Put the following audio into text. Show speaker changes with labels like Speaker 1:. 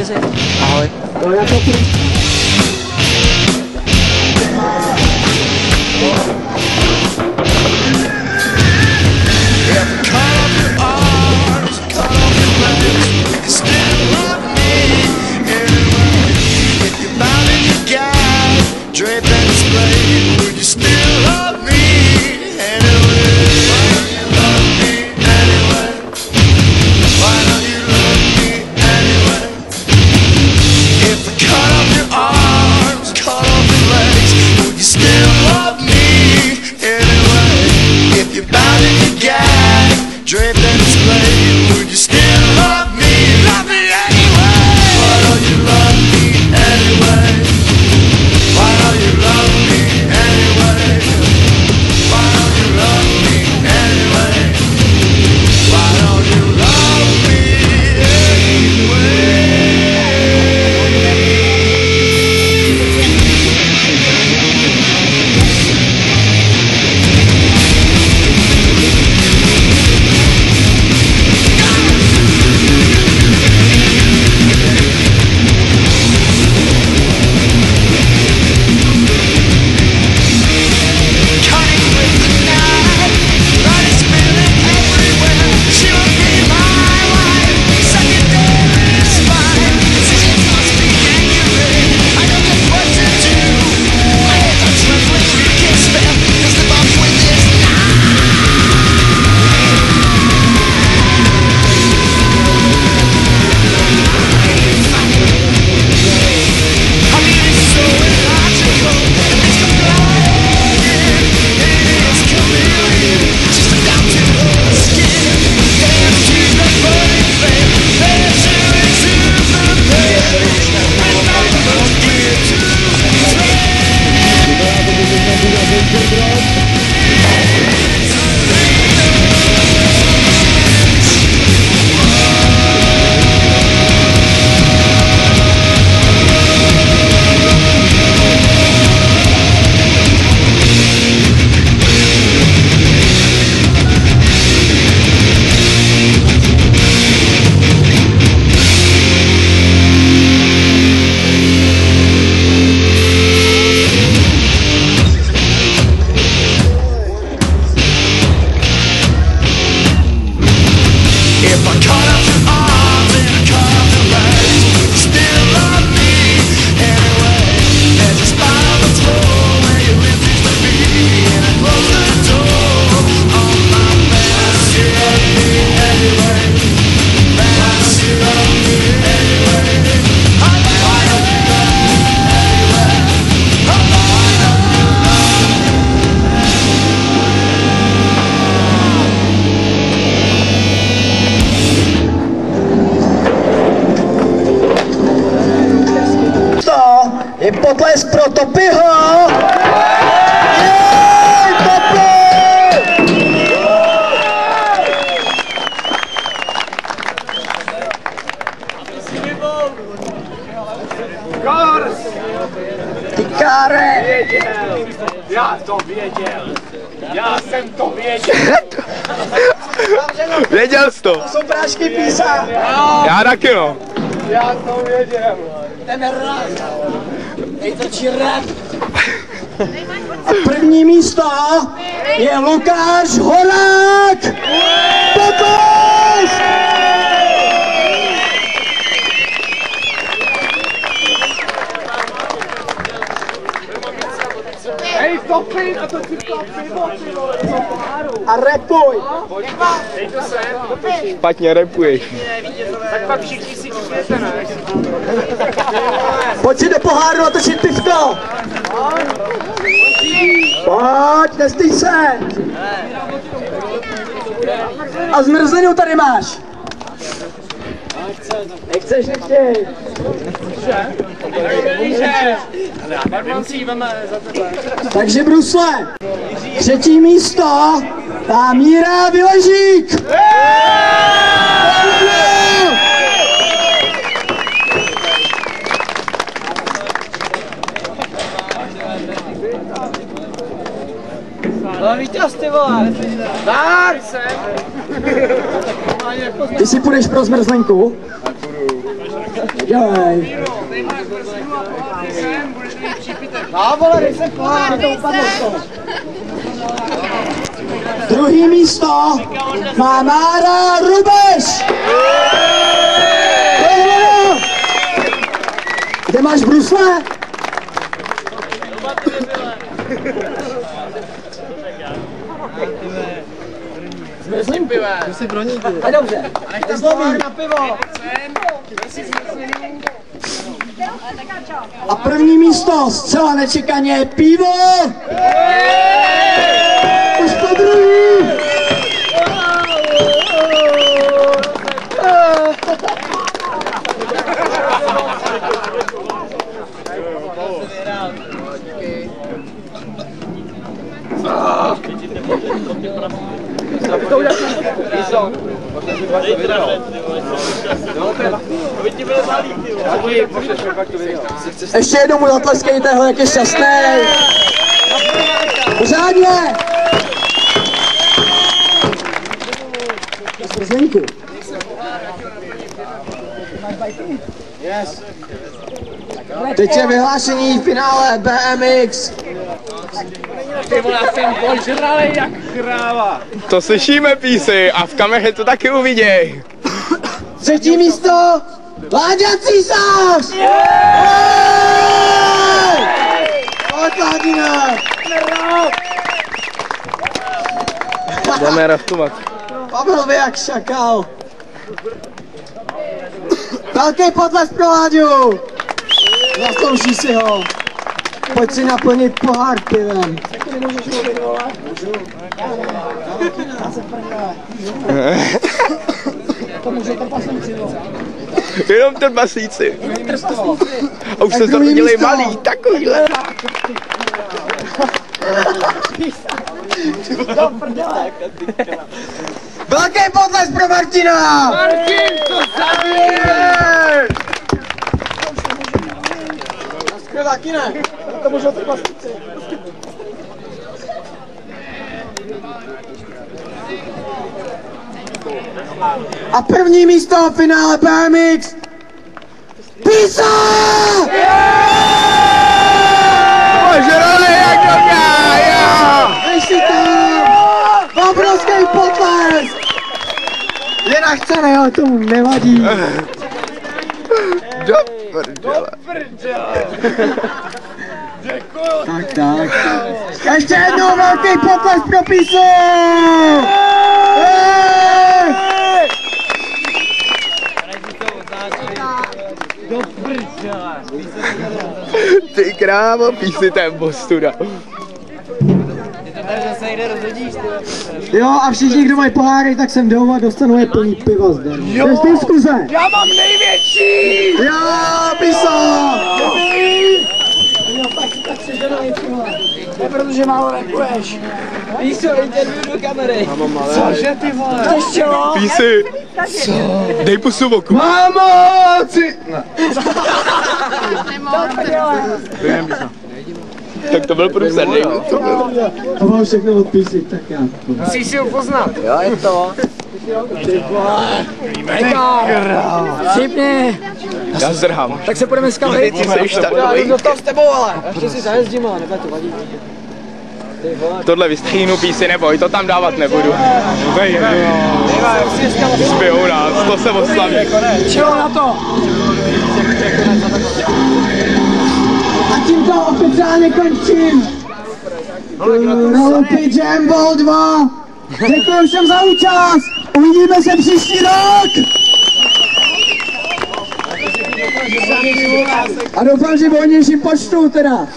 Speaker 1: televizi. Ahoj.
Speaker 2: Je potlesk pro Topyho! Jej, Topy! Ty káre!
Speaker 3: Já to věděl! Já jsem to věděl!
Speaker 4: Věděl jsi to?
Speaker 2: To jsou prášky písa!
Speaker 4: Já taky no.
Speaker 3: Já to věděl!
Speaker 2: Ten rap! Nejtvrdší rap! A první místo je Lukáš Horák! Potlesk!
Speaker 3: Hej, Topy, a to ti to pivo, ty vole, co páru.
Speaker 2: A repuj!
Speaker 3: Dej to sem.
Speaker 4: Špatně repuješ.
Speaker 3: Tak pak všichni si čtěte, ne?
Speaker 2: Pojď si do poháru natočit pivko! Pojď, nestyď se! A zmrzlinu tady máš! Nechceš, nechtěj! Takže brusle, třetí místo má Míra Vyležík!
Speaker 1: Vítěz, ty vole!
Speaker 3: Dár se!
Speaker 2: Ty si půjdeš pro zmrzlenku? Dělej. No vole, dej se pohár, to upadlo z toho. Druhý místo má Mára Rubeš. Kde máš brusle? Zmrzlinku. To si broníky. A dobře. Nechte zlomí na pivo. A první místo zcela nečekaně pivo. Už po druhý. Ještě jednou mu zatleskejte ho, jak je šťastný. Pořádně. Zmrzlinku. Teď je vyhlášení finále BMX.
Speaker 3: Ty vole, já jsem požralej jak kráva.
Speaker 4: To slyšíme, Písy, a v kameře to taky uviděj.
Speaker 2: Třetí místo, Láďa Císař! Pojď, Ládina!
Speaker 4: Jdeme raftovat.
Speaker 2: Pavel vy jak šakal. Velký potlesk pro Láďu! Zaslouží si ho. Pojď si naplnit pohár pivem. To můžete paslíci, no.
Speaker 4: Jenom trpaslíci. A už se zrodili malý, takovýhle.
Speaker 2: Velký potlesk pro Martina!
Speaker 3: Martin, to zabije!
Speaker 2: Taky ne. To můžou trpaslíci. A první místo v finále BMX Písa!
Speaker 4: Požrali jak dobrá, jo!
Speaker 2: Ještě tam! Obrovský potlesk! Je nachcený, ale tomu nevadí.
Speaker 4: Do prdele.
Speaker 2: Tak. Ještě jednou velký potlesk pro Písu!
Speaker 4: Ty krávo, Písy, ten postuda.
Speaker 2: Jo, a všichni, kdo mají poháry, tak sem jdou a dostanou je plný piva zdarma. To je diskuze.
Speaker 3: Já mám největší!
Speaker 2: Jo, Piso! Tak se ženou to je protože málo rapuješ. Píso, interview do kamery.
Speaker 3: Cože ty vole?
Speaker 4: Písy, co? Dej pusu v oku.
Speaker 2: Mámo!
Speaker 4: Tak to byl průzor,
Speaker 2: To bylo všechno od Písy, tak já.
Speaker 3: Musíš si ho poznat.
Speaker 2: Jo, je to. Šipni!
Speaker 4: Já zdrhám.
Speaker 2: Tak se půjdeme skavit.
Speaker 4: Ty jsi
Speaker 2: Já jdu do toho s tebou, ale. Ještě si zajezdím, ale nebude to vadí.
Speaker 4: Tohle vystříhnu, Písy, neboj, to tam dávat nebudu. Zbijou nás, to se oslaví.
Speaker 2: Čilo na to! A tímto oficiálně končím! Loopy Jam Ball 2! Děkuji všem za účast! Uvidíme se příští rok! A doufám, že v hojnějším počtu teda!